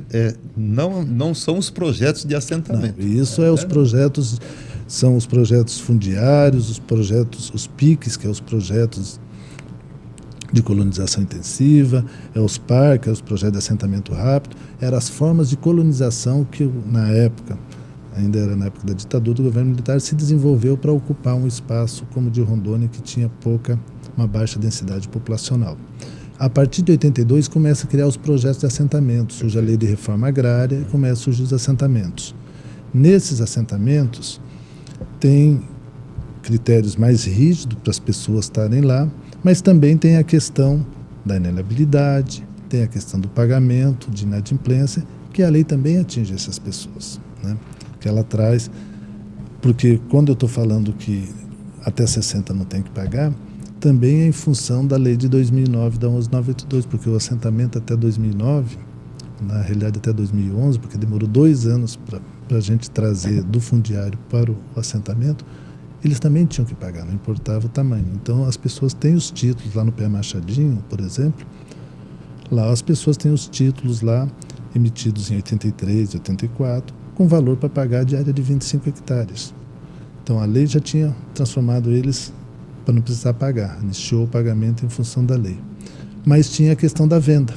não são os projetos de assentamento. Não, isso os projetos, são os projetos fundiários, os PICs, que é os projetos de colonização intensiva, os PAR, os projetos de assentamento rápido, eram as formas de colonização que na época, ainda era na época da ditadura do governo militar, se desenvolveu para ocupar um espaço como o de Rondônia, que tinha uma baixa densidade populacional. A partir de 82 começa a criar os projetos de assentamentos, surge a lei de reforma agrária e começa a surgir os assentamentos. Nesses assentamentos tem critérios mais rígidos para as pessoas estarem lá, mas também tem a questão da inaliabilidade, tem a questão do pagamento, de inadimplência, que a lei também atinge essas pessoas, né? Que ela traz, porque quando eu estou falando que até 60 não tem que pagar, também é em função da lei de 2009, da 11982, porque o assentamento até 2009, na realidade até 2011, porque demorou 2 anos para a gente trazer do fundiário para o assentamento, eles também tinham que pagar, não importava o tamanho. Então as pessoas têm os títulos lá no Pé Machadinho, por exemplo, lá as pessoas têm os títulos lá emitidos em 83, 84, com valor para pagar de área de 25 hectares. Então a lei já tinha transformado eles para não precisar pagar, iniciou o pagamento em função da lei. Mas tinha a questão da venda,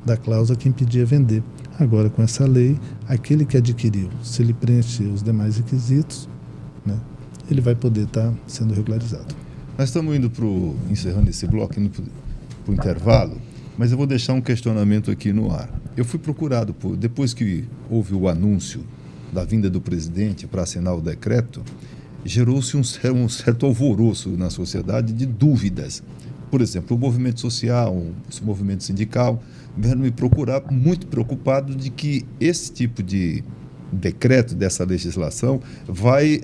da cláusula que impedia vender. Agora, com essa lei, aquele que adquiriu, se ele preencher os demais requisitos, né, ele vai poder estar sendo regularizado. Nós estamos encerrando esse bloco, indo para o intervalo, mas eu vou deixar um questionamento aqui no ar. Eu fui procurado, depois que houve o anúncio da vinda do presidente para assinar o decreto, gerou-se um certo alvoroço na sociedade de dúvidas. Por exemplo, o movimento social, o movimento sindical, vieram me procurar muito preocupado de que esse tipo de decreto, dessa legislação, vai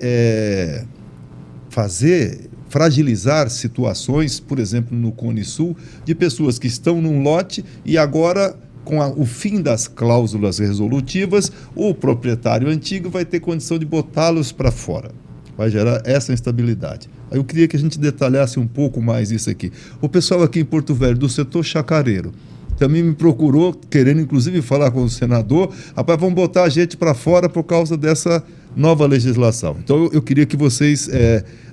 fragilizar situações, por exemplo, no Cone Sul, de pessoas que estão num lote e agora, com o fim das cláusulas resolutivas, o proprietário antigo vai ter condição de botá-los para fora. Vai gerar essa instabilidade. Aí eu queria que a gente detalhasse um pouco mais isso aqui. O pessoal aqui em Porto Velho, do setor chacareiro, também me procurou, querendo inclusive falar com o senador, rapaz, vão botar a gente para fora por causa dessa nova legislação. Então eu queria que vocês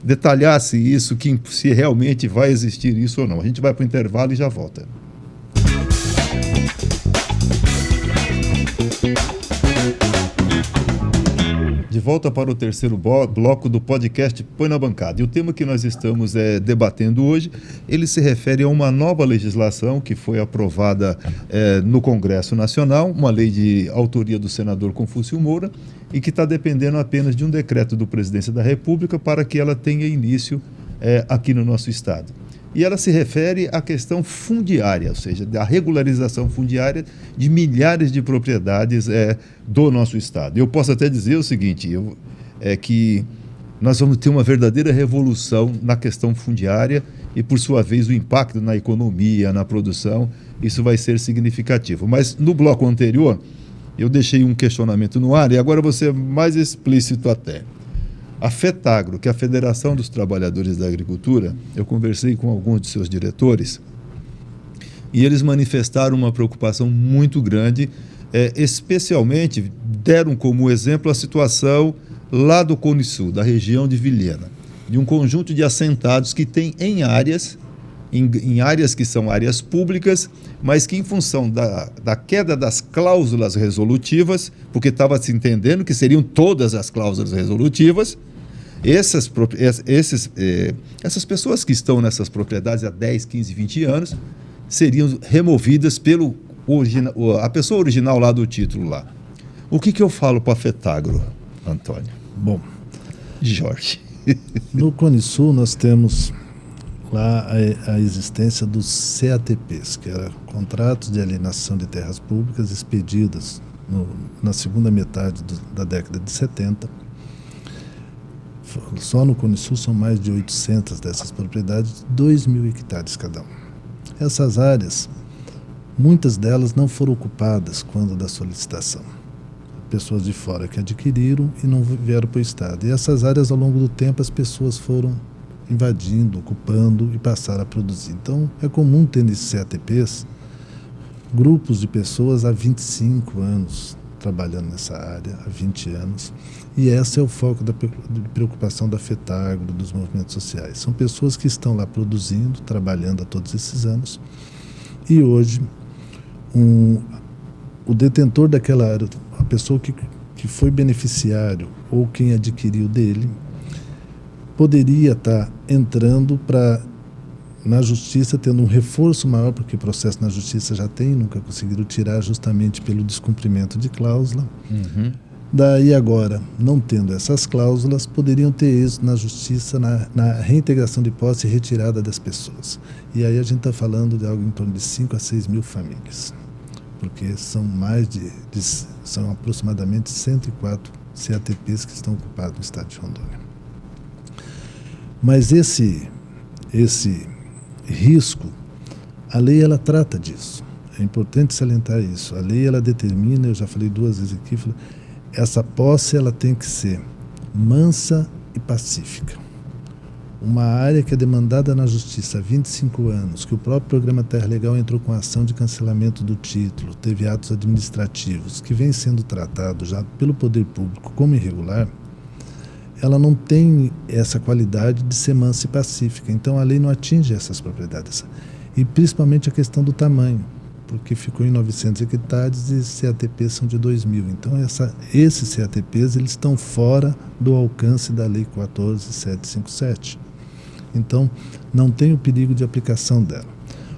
detalhassem isso, se realmente vai existir isso ou não. A gente vai para o intervalo e já volta. De volta para o terceiro bloco do podcast Põe na Bancada. E o tema que nós estamos debatendo hoje, ele se refere a uma nova legislação que foi aprovada no Congresso Nacional, uma lei de autoria do senador Confúcio Moura, e que está dependendo apenas de um decreto do Presidente da República para que ela tenha início aqui no nosso Estado. E ela se refere à questão fundiária, ou seja, da regularização fundiária de milhares de propriedades do nosso Estado. Eu posso até dizer o seguinte, que nós vamos ter uma verdadeira revolução na questão fundiária e, por sua vez, o impacto na economia, na produção, isso vai ser significativo. Mas no bloco anterior, eu deixei um questionamento no ar e agora vou ser mais explícito até. A FETAGRO, que é a Federação dos Trabalhadores da Agricultura, eu conversei com alguns de seus diretores e eles manifestaram uma preocupação muito grande, especialmente deram como exemplo a situação lá do Cone Sul, da região de Vilhena, de um conjunto de assentados que tem em áreas que são áreas públicas, mas que em função da queda das cláusulas resolutivas, porque estava se entendendo que seriam todas as cláusulas resolutivas, essas pessoas que estão nessas propriedades há 10, 15, 20 anos, seriam removidas a pessoa original lá do título lá. O que eu falo para a FETAGRO, Antônio? Bom, Jorge. No Cone Sul nós temos lá a existência dos CATPs, que eram contratos de alienação de terras públicas expedidas na segunda metade da década de 70. Só no Cone Sul são mais de 800 dessas propriedades, 2.000 hectares cada um. Essas áreas, muitas delas não foram ocupadas quando da solicitação. Pessoas de fora que adquiriram e não vieram para o Estado. E essas áreas, ao longo do tempo, as pessoas foram invadindo, ocupando e passaram a produzir. Então, é comum ter nesses CATPs grupos de pessoas há 25 anos trabalhando nessa área, há 20 anos. E esse é o foco da preocupação da FETAGRO, dos movimentos sociais. São pessoas que estão lá produzindo, trabalhando há todos esses anos. E hoje, o detentor daquela área, a pessoa que foi beneficiário ou quem adquiriu dele, poderia estar entrando na justiça, tendo um reforço maior, porque o processo na justiça já tem, nunca conseguiram tirar justamente pelo descumprimento de cláusula. Uhum. Daí agora, não tendo essas cláusulas, poderiam ter êxito na justiça, na reintegração de posse e retirada das pessoas. E aí a gente está falando de algo em torno de 5 a 6 mil famílias, porque são são aproximadamente 104 CATPs que estão ocupados no estado de Rondônia. Mas esse risco, a lei ela trata disso. É importante salientar isso. A lei ela determina, eu já falei 2 vezes aqui, essa posse ela tem que ser mansa e pacífica. Uma área que é demandada na justiça há 25 anos, que o próprio Programa Terra Legal entrou com ação de cancelamento do título, teve atos administrativos, que vem sendo tratado já pelo poder público como irregular, ela não tem essa qualidade de ser mansa e pacífica. Então a lei não atinge essas propriedades. E principalmente a questão do tamanho, porque ficou em 900 hectares e CATPs são de 2.000. Então esses CATPs eles estão fora do alcance da Lei 14.757. Então não tem o perigo de aplicação dela.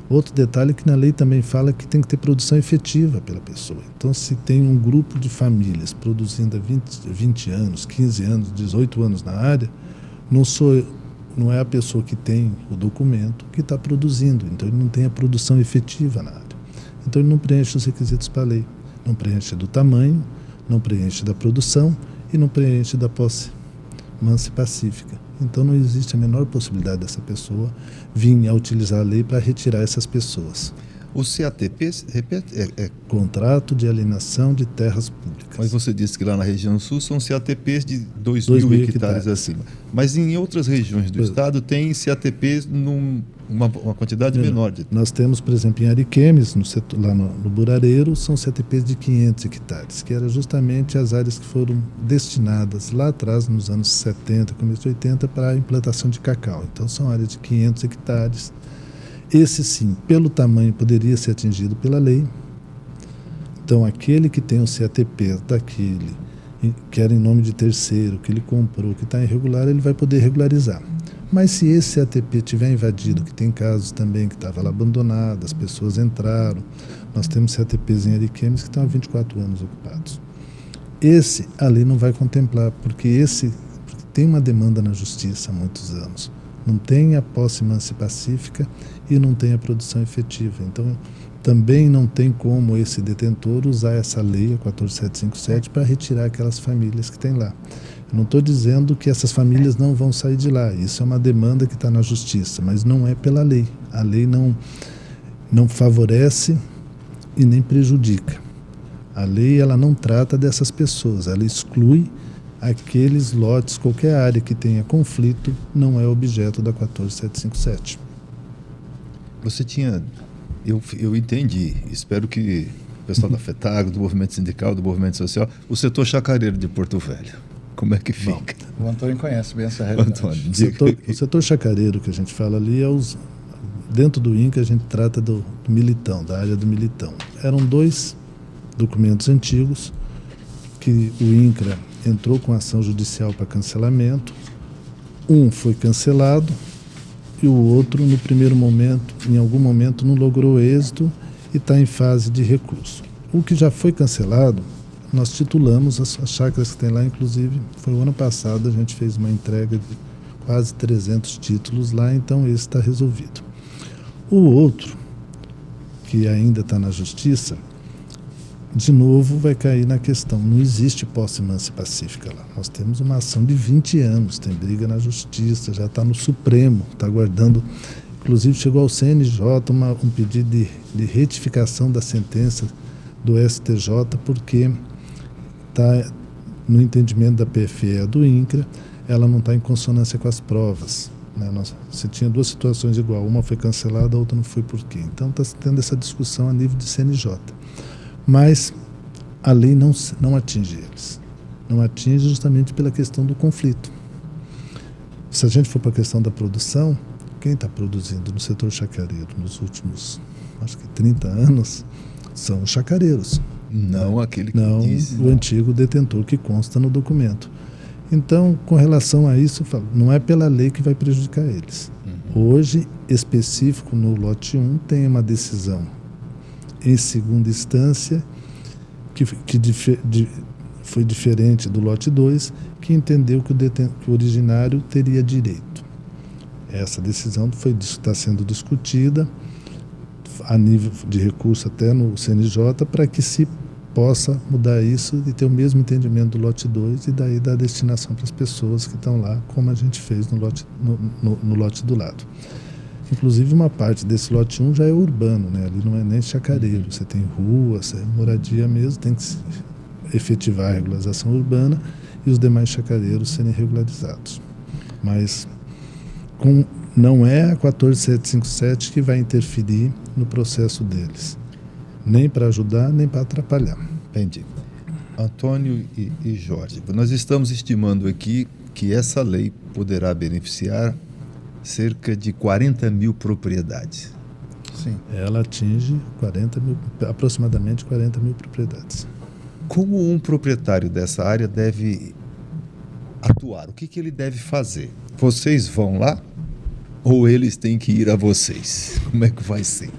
Outro detalhe é que na lei também fala que tem que ter produção efetiva pela pessoa. Então, se tem um grupo de famílias produzindo há 20 anos, 15 anos, 18 anos na área, não é a pessoa que tem o documento que está produzindo. Então, ele não tem a produção efetiva na área. Então, ele não preenche os requisitos para a lei. Não preenche do tamanho, não preenche da produção e não preenche da posse mansa e pacífica. Então não existe a menor possibilidade dessa pessoa vir a utilizar a lei para retirar essas pessoas. O CATP, repete, Contrato de alienação de terras públicas. Mas você disse que lá na região sul são CATPs de 2.000 hectares acima. Mas em outras regiões do estado tem CATPs uma quantidade menor. Nós temos, por exemplo, em Ariquemes, lá no Burareiro, são CATPs de 500 hectares, que eram justamente as áreas que foram destinadas lá atrás, nos anos 70, começo de 80, para a implantação de cacau. Então são áreas de 500 hectares. Esse sim, pelo tamanho, poderia ser atingido pela lei. Então aquele que tem o CATP daquele que era em nome de terceiro, que ele comprou, que está irregular, ele vai poder regularizar. Mas se esse ATP tiver invadido, que tem casos também que estava lá abandonado, as pessoas entraram, nós temos CATPs em Ariquemes que estão há 24 anos ocupados. Esse a lei não vai contemplar, porque tem uma demanda na justiça há muitos anos. Não tem a posse mansa e pacífica e não tem a produção efetiva. Então, também não tem como esse detentor usar essa lei, a 14757, para retirar aquelas famílias que tem lá. Eu não estou dizendo que essas famílias não vão sair de lá. Isso é uma demanda que está na justiça, mas não é pela lei. A lei não favorece e nem prejudica. A lei ela não trata dessas pessoas, ela exclui aqueles lotes, qualquer área que tenha conflito, não é objeto da 14757. Você tinha... Eu entendi, espero que o pessoal da FETAG, do movimento sindical, do movimento social, o setor chacareiro de Porto Velho, como é que fica? Bom, o Antônio conhece bem essa realidade. Antônio, o setor chacareiro que a gente fala ali é dentro do INCRA a gente trata do Militão, da área do Militão. Eram 2 documentos antigos que o INCRA entrou com ação judicial para cancelamento. Um foi cancelado e o outro, no primeiro momento, em algum momento, não logrou êxito e está em fase de recurso. O que já foi cancelado, nós titulamos as chácaras que tem lá, inclusive, foi o ano passado, a gente fez uma entrega de quase 300 títulos lá, então esse está resolvido. O outro, que ainda está na justiça, de novo vai cair na questão, não existe posse mansa e pacífica lá. Nós temos uma ação de 20 anos, tem briga na justiça, já está no Supremo, está aguardando, inclusive chegou ao CNJ um pedido de retificação da sentença do STJ, porque está no entendimento da PFE do INCRA, ela não está em consonância com as provas. Né? Você tinha 2 situações igual, uma foi cancelada, a outra não foi por quê. Então está tendo essa discussão a nível de CNJ. Mas a lei não atinge eles. Não atinge justamente pela questão do conflito. Se a gente for para a questão da produção, quem está produzindo no setor chacareiro nos últimos, acho que 30 anos, são os chacareiros. Não aquele que não diz... o antigo detentor que consta no documento. Então, com relação a isso, eu falo, não é pela lei que vai prejudicar eles. Hoje, específico no lote 1, tem uma decisão em segunda instância, que foi diferente do lote 2, que entendeu que o originário teria direito. Essa decisão está sendo discutida a nível de recurso até no CNJ, para que se possa mudar isso e ter o mesmo entendimento do lote 2 e daí da destinação para as pessoas que estão lá, como a gente fez no lote do lado. Inclusive, uma parte desse lote 1 já é urbano, né? Ali não é nem chacareiro, você tem ruas, é moradia mesmo, tem que efetivar a regularização urbana e os demais chacareiros serem regularizados. Mas não é a 14757 que vai interferir no processo deles, nem para ajudar, nem para atrapalhar. Entendi. Antônio e Jorge, nós estamos estimando aqui que essa lei poderá beneficiar cerca de 40 mil propriedades. Sim. Ela atinge aproximadamente 40 mil propriedades. Como um proprietário dessa área deve atuar? O que ele deve fazer? Vocês vão lá ou eles têm que ir a vocês? Como é que vai ser?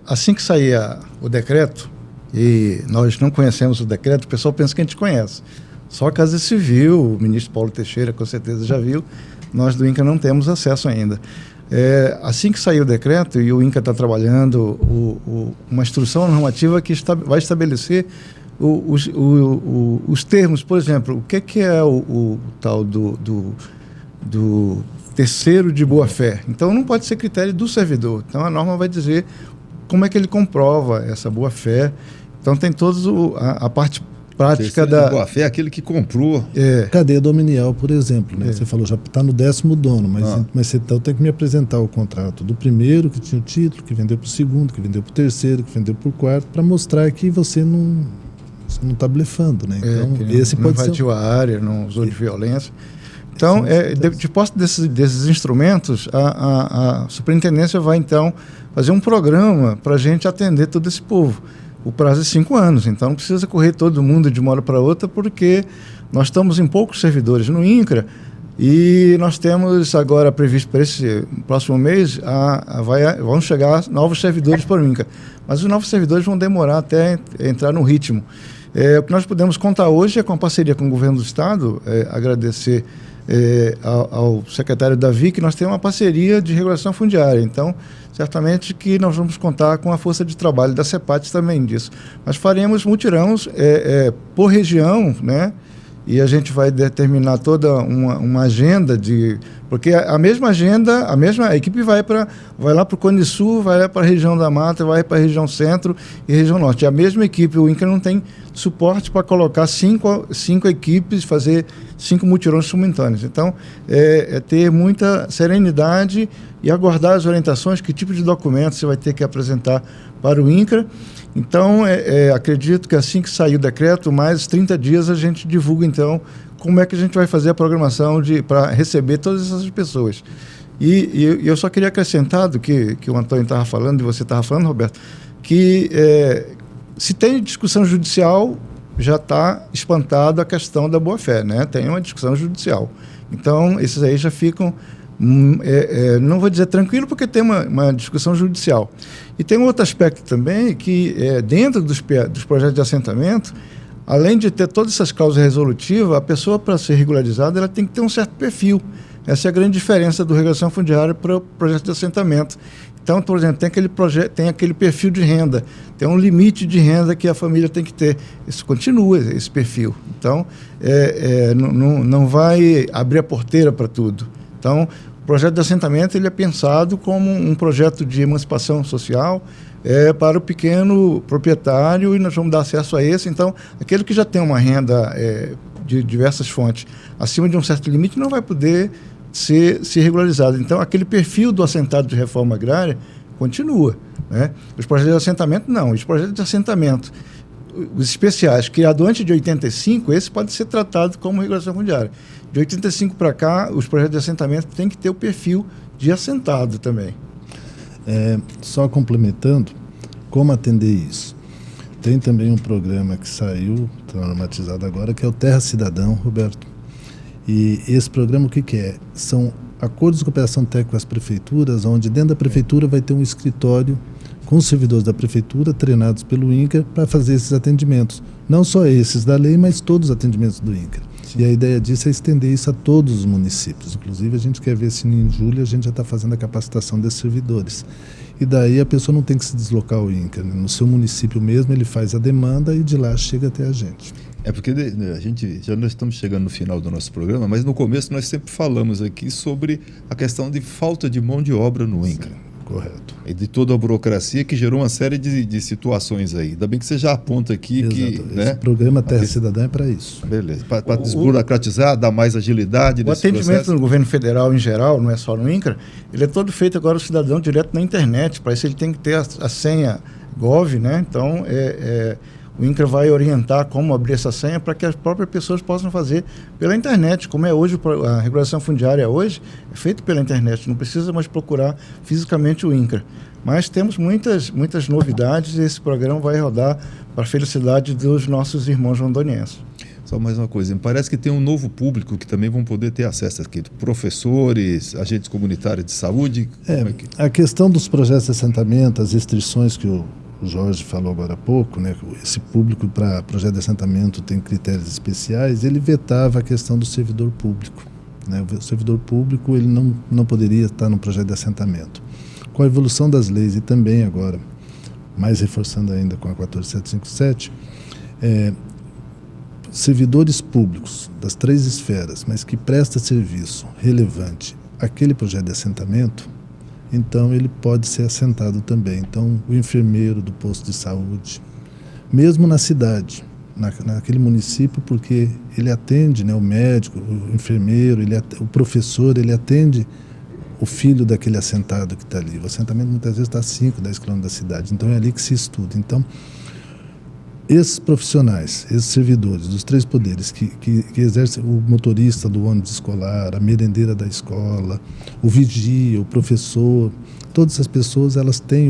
Assim que sair o decreto, e nós não conhecemos o decreto, o pessoal pensa que a gente conhece. Só a Casa Civil, o ministro Paulo Teixeira com certeza já viu, nós do INCRA não temos acesso ainda. Assim que sair o decreto, e o INCRA está trabalhando uma instrução normativa que vai estabelecer os termos, por exemplo, o que é o tal do terceiro de boa-fé. Então, não pode ser critério do servidor. Então, a norma vai dizer como é que ele comprova essa boa-fé. Então, tem toda a parte prática da boa-fé é aquele que comprou. Cadeia dominial, por exemplo, né? Você falou, já está no 10º dono, mas você tem que me apresentar o contrato do primeiro, que tinha o título, que vendeu para o segundo, que vendeu para o terceiro, que vendeu para o quarto, para mostrar que você não está blefando, né? Então, esse não pode ser... invadiu a área, não usou de violência. Então, de posse desses instrumentos, a superintendência vai, então, fazer um programa para a gente atender todo esse povo. o prazo é 5 anos. Então, não precisa correr todo mundo de uma hora para outra, porque nós estamos em poucos servidores no INCRA e nós temos agora previsto para esse próximo mês, vão chegar novos servidores para o INCRA. Mas os novos servidores vão demorar até entrar no ritmo. O que nós podemos contar hoje é com a parceria com o governo do Estado, agradecer ao secretário Davi, que nós temos uma parceria de regulação fundiária. Então, certamente que nós vamos contar com a força de trabalho da CEPAT também disso. Nós faremos mutirões por região, né? E a gente vai determinar toda uma agenda porque a mesma agenda, a equipe vai lá para o Cone Sul, vai lá para a região da Mata, vai para a região Centro e região Norte. A mesma equipe, o INCRA não tem suporte para colocar cinco equipes, fazer 5 mutirões simultâneos. Então, ter muita serenidade e aguardar as orientações, que tipo de documento você vai ter que apresentar para o INCRA. Então, acredito que assim que sair o decreto, mais 30 dias a gente divulga, então, como é que a gente vai fazer a programação para receber todas essas pessoas. E eu só queria acrescentar do que o Antônio estava falando, e você estava falando, Roberto, que se tem discussão judicial, já está espantado a questão da boa-fé, né? Tem uma discussão judicial. Então, esses aí já ficam... não vou dizer tranquilo, porque tem uma discussão judicial. E tem um outro aspecto também, que dentro dos projetos de assentamento, além de ter todas essas cláusulas resolutivas, a pessoa, para ser regularizada, ela tem que ter um certo perfil. Essa é a grande diferença do regulação fundiária para o projeto de assentamento. Então, por exemplo, tem aquele perfil de renda, tem um limite de renda que a família tem que ter. Isso continua, esse perfil. Então, não vai abrir a porteira para tudo. Então, o projeto de assentamento ele é pensado como um projeto de emancipação social para o pequeno proprietário, e nós vamos dar acesso a esse. Então, aquele que já tem uma renda de diversas fontes acima de um certo limite não vai poder ser regularizado. Então, aquele perfil do assentado de reforma agrária continua, né? Os projetos de assentamento, não. Os projetos de assentamento, os especiais, criados antes de 85, esse pode ser tratado como regulação fundiária. De 85 para cá, os projetos de assentamento têm que ter o perfil de assentado também. Só complementando, como atender isso? Tem também um programa que saiu, está normatizado agora, que é o Terra Cidadão, Roberto. E esse programa, o que é? São acordos de cooperação técnica com as prefeituras, onde dentro da prefeitura vai ter um escritório com os servidores da prefeitura, treinados pelo INCRA, para fazer esses atendimentos. Não só esses da lei, mas todos os atendimentos do INCRA. Sim. E a ideia disso é estender isso a todos os municípios. Inclusive, a gente quer ver se em julho a gente já está fazendo a capacitação desses servidores. E daí a pessoa não tem que se deslocar ao INCRA, né? No seu município mesmo, ele faz a demanda e de lá chega até a gente. Porque nós estamos chegando no final do nosso programa, mas no começo nós sempre falamos aqui sobre a questão de falta de mão de obra no INCRA. Sim. Correto. E de toda a burocracia que gerou uma série de situações aí. Ainda bem que você já aponta aqui. Exato. Que... Esse né? programa Terra Cidadã é para isso. Beleza. Para desburocratizar, dar mais agilidade nesse processo. O atendimento processo. no governo federal em geral, não é só no INCRA, ele é todo feito agora o cidadão direto na internet. Para isso ele tem que ter a senha Gov, né? Então, o INCRA vai orientar como abrir essa senha para que as próprias pessoas possam fazer pela internet, como é hoje, a regulação fundiária hoje é feita pela internet, não precisa mais procurar fisicamente o INCRA. Mas temos muitas novidades e esse programa vai rodar para a felicidade dos nossos irmãos rondonienses. Só mais uma coisa, me parece que tem um novo público que também vão poder ter acesso aqui, professores, agentes comunitários de saúde. A questão dos projetos de assentamento, as restrições que o Jorge falou agora há pouco, né? Esse público para projeto de assentamento tem critérios especiais, ele vetava a questão do servidor público, né? O servidor público ele não poderia estar no projeto de assentamento. Com a evolução das leis e também agora, mais reforçando ainda com a 14757, servidores públicos das 3 esferas, mas que presta serviço relevante àquele projeto de assentamento, então ele pode ser assentado também. Então, o enfermeiro do posto de saúde, mesmo na cidade, naquele município, porque ele atende, né, o médico, o enfermeiro, o professor, ele atende o filho daquele assentado que está ali. O assentamento muitas vezes está a 5, 10 quilômetros da cidade, então é ali que se estuda. Então, esses profissionais, esses servidores dos 3 poderes que exercem, o motorista do ônibus escolar, a merendeira da escola, o vigia, o professor, todas essas pessoas, elas têm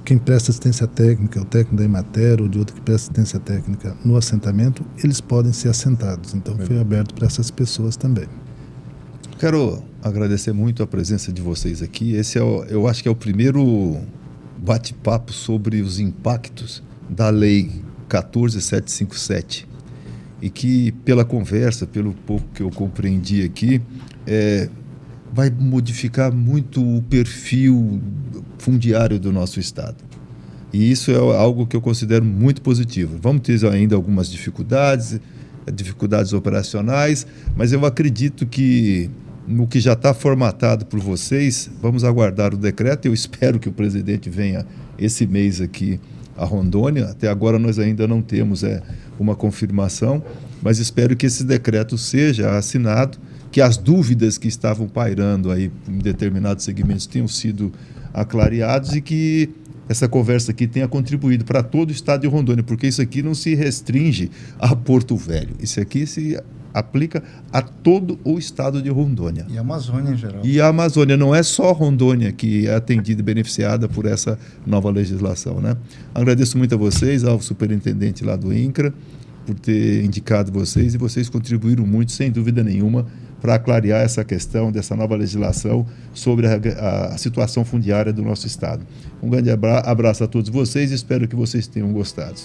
quem presta assistência técnica, o técnico da Emater ou de outro que presta assistência técnica no assentamento, eles podem ser assentados. Então foi aberto para essas pessoas também. Quero agradecer muito a presença de vocês aqui. Esse eu acho que é o primeiro bate-papo sobre os impactos da Lei 14.757 e que, pela conversa, pelo pouco que eu compreendi aqui, vai modificar muito o perfil fundiário do nosso Estado. E isso é algo que eu considero muito positivo. Vamos ter ainda algumas dificuldades operacionais, mas eu acredito que no que já está formatado por vocês, vamos aguardar o decreto. Eu espero que o presidente venha esse mês aqui a Rondônia. Até agora nós ainda não temos uma confirmação, mas espero que esse decreto seja assinado, que as dúvidas que estavam pairando aí em determinados segmentos tenham sido aclarados e que essa conversa aqui tenha contribuído para todo o estado de Rondônia, porque isso aqui não se restringe a Porto Velho, isso aqui se aplica a todo o estado de Rondônia. E a Amazônia em geral. E a Amazônia, não é só Rondônia que é atendida e beneficiada por essa nova legislação, né? Agradeço muito a vocês, ao superintendente lá do INCRA, por ter indicado vocês, e vocês contribuíram muito, sem dúvida nenhuma, para clarear essa questão dessa nova legislação sobre a situação fundiária do nosso estado. Um grande abraço a todos vocês e espero que vocês tenham gostado.